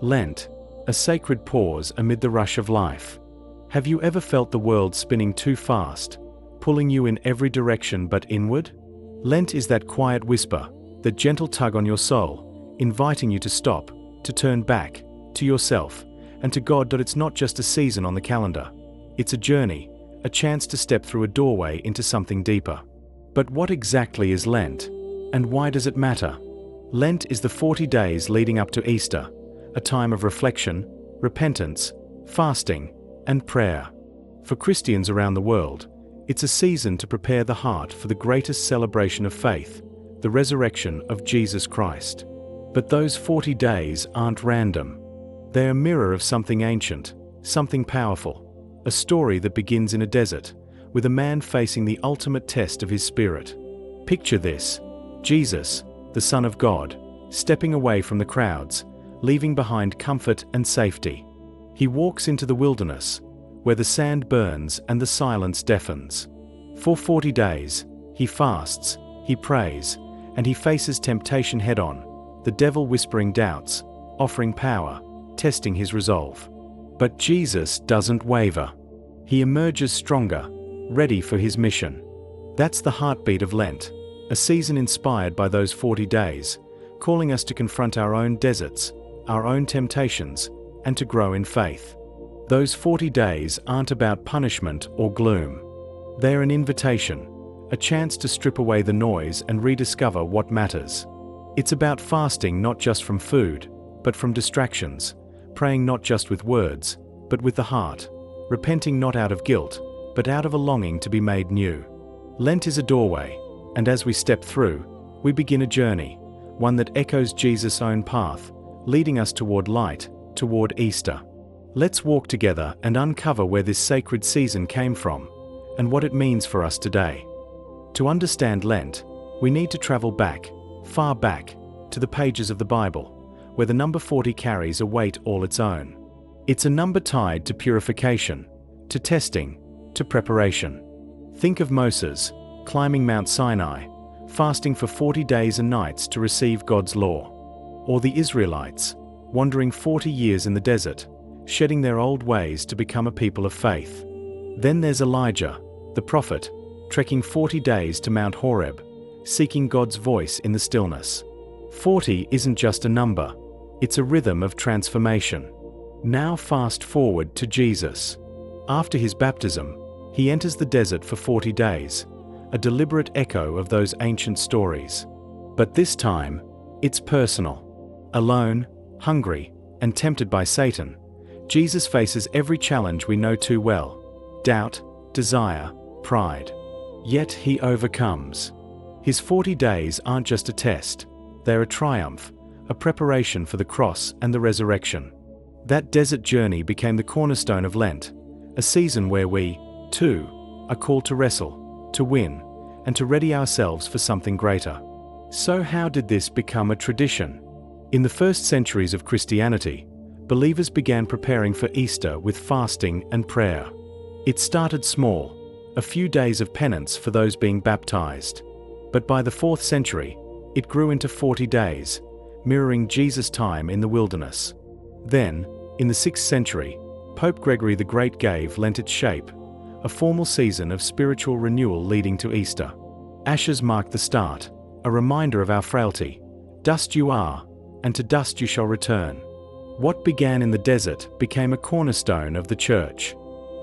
Lent, a sacred pause amid the rush of life. Have you ever felt the world spinning too fast, pulling you in every direction but inward? Lent is that quiet whisper, that gentle tug on your soul, inviting you to stop, to turn back, to yourself, and to God. It's not just a season on the calendar. It's a journey, a chance to step through a doorway into something deeper. But what exactly is Lent? And why does it matter? Lent is the 40 days leading up to Easter, a time of reflection, repentance, fasting, and prayer. For Christians around the world, it's a season to prepare the heart for the greatest celebration of faith, the resurrection of Jesus Christ. But those 40 days aren't random. They're a mirror of something ancient, something powerful, a story that begins in a desert, with a man facing the ultimate test of his spirit. Picture this: Jesus, the Son of God, stepping away from the crowds, leaving behind comfort and safety. He walks into the wilderness, where the sand burns and the silence deafens. For 40 days, he fasts, he prays, and he faces temptation head-on, the devil whispering doubts, offering power, testing his resolve. But Jesus doesn't waver. He emerges stronger, ready for his mission. That's the heartbeat of Lent, a season inspired by those 40 days, calling us to confront our own deserts, our own temptations, and to grow in faith. Those 40 days aren't about punishment or gloom. They're an invitation, a chance to strip away the noise and rediscover what matters. It's about fasting not just from food, but from distractions, praying not just with words, but with the heart, repenting not out of guilt, but out of a longing to be made new. Lent is a doorway, and as we step through, we begin a journey, one that echoes Jesus' own path, leading us toward light, toward Easter. Let's walk together and uncover where this sacred season came from, and what it means for us today. To understand Lent, we need to travel back, far back, to the pages of the Bible, where the number 40 carries a weight all its own. It's a number tied to purification, to testing, to preparation. Think of Moses, climbing Mount Sinai, fasting for 40 days and nights to receive God's law. Or the Israelites, wandering 40 years in the desert, shedding their old ways to become a people of faith. Then there's Elijah, the prophet, trekking 40 days to Mount Horeb, seeking God's voice in the stillness. 40 isn't just a number, it's a rhythm of transformation. Now fast forward to Jesus. After his baptism, he enters the desert for 40 days, a deliberate echo of those ancient stories. But this time, it's personal. Alone, hungry, and tempted by Satan, Jesus faces every challenge we know too well: doubt, desire, pride. Yet he overcomes. His 40 days aren't just a test, they're a triumph, a preparation for the cross and the resurrection. That desert journey became the cornerstone of Lent, a season where we, too, are called to wrestle, to win, and to ready ourselves for something greater. So how did this become a tradition? In the first centuries of Christianity, believers began preparing for Easter with fasting and prayer. It started small, a few days of penance for those being baptized. But by the 4th century, it grew into 40 days, mirroring Jesus' time in the wilderness. Then, in the 6th century, Pope Gregory the Great gave Lent its shape, a formal season of spiritual renewal leading to Easter. Ashes marked the start, a reminder of our frailty. Dust you are, and to dust you shall return. What began in the desert became a cornerstone of the Church.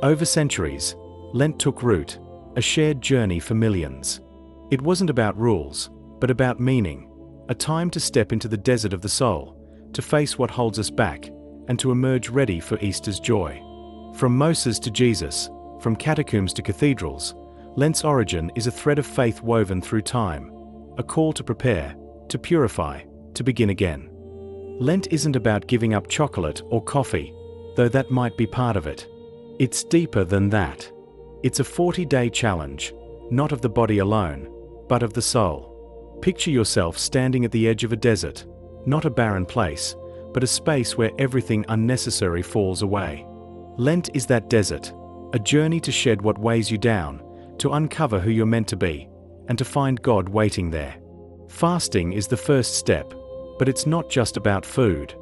Over centuries, Lent took root, a shared journey for millions. It wasn't about rules, but about meaning, a time to step into the desert of the soul, to face what holds us back, and to emerge ready for Easter's joy. From Moses to Jesus, from catacombs to cathedrals, Lent's origin is a thread of faith woven through time, a call to prepare, to purify, to begin again. Lent isn't about giving up chocolate or coffee, though that might be part of it. It's deeper than that. It's a 40-day challenge, not of the body alone, but of the soul. Picture yourself standing at the edge of a desert, not a barren place, but a space where everything unnecessary falls away. Lent is that desert, a journey to shed what weighs you down, to uncover who you're meant to be, and to find God waiting there. Fasting is the first step, but it's not just about food.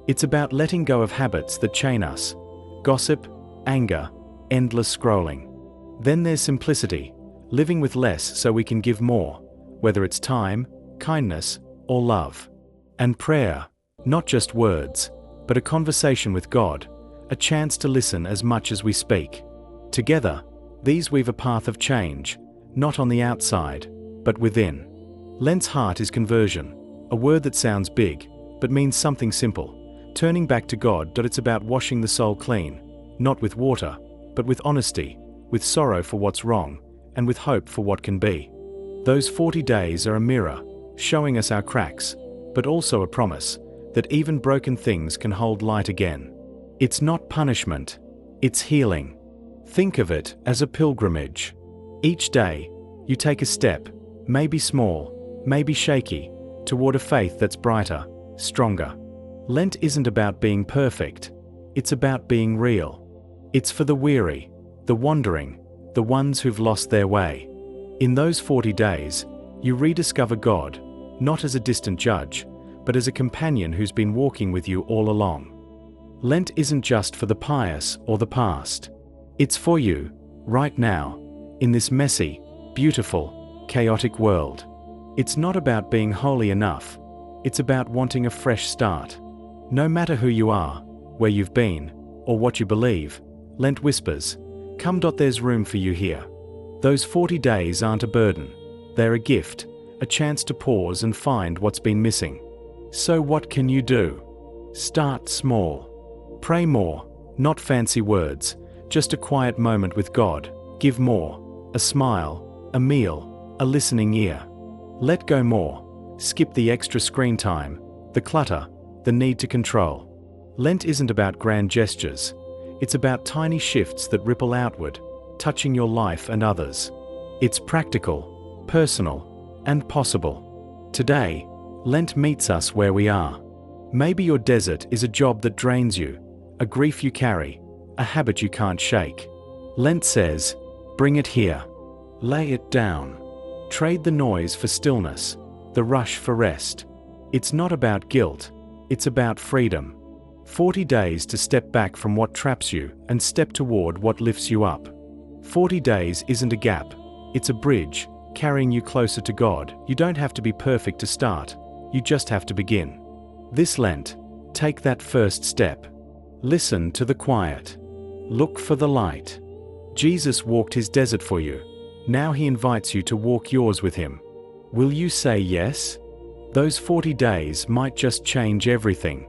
It's about letting go of habits that chain us: gossip, anger, endless scrolling. Then there's simplicity, living with less so we can give more, whether it's time, kindness, or love. And prayer, not just words, but a conversation with God, a chance to listen as much as we speak. Together, these weave a path of change, not on the outside, but within. Lent's heart is conversion, a word that sounds big, but means something simple: turning back to God. It's about washing the soul clean, not with water, but with honesty, with sorrow for what's wrong, and with hope for what can be. Those 40 days are a mirror, showing us our cracks, but also a promise that even broken things can hold light again. It's not punishment, it's healing. Think of it as a pilgrimage. Each day, you take a step, maybe small, maybe shaky, toward a faith that's brighter, stronger. Lent isn't about being perfect, it's about being real. It's for the weary, the wandering, the ones who've lost their way. In those 40 days, you rediscover God, not as a distant judge, but as a companion who's been walking with you all along. Lent isn't just for the pious or the past. It's for you, right now, in this messy, beautiful, chaotic world. It's not about being holy enough, it's about wanting a fresh start. No matter who you are, where you've been, or what you believe, Lent whispers, "Come. There's room for you here." Those 40 days aren't a burden, they're a gift, a chance to pause and find what's been missing. So what can you do? Start small. Pray more, not fancy words, just a quiet moment with God. Give more, a smile, a meal, a listening ear. Let go more, skip the extra screen time, the clutter, the need to control. Lent isn't about grand gestures, it's about tiny shifts that ripple outward, touching your life and others. It's practical, personal, and possible. Today, Lent meets us where we are. Maybe your desert is a job that drains you, a grief you carry, a habit you can't shake. Lent says, bring it here. Lay it down. Trade the noise for stillness, the rush for rest. It's not about guilt, it's about freedom. 40 days to step back from what traps you and step toward what lifts you up. 40 days isn't a gap, it's a bridge, carrying you closer to God. You don't have to be perfect to start, you just have to begin. This Lent, take that first step. Listen to the quiet. Look for the light. Jesus walked his desert for you. Now he invites you to walk yours with him. Will you say yes? Those 40 days might just change everything.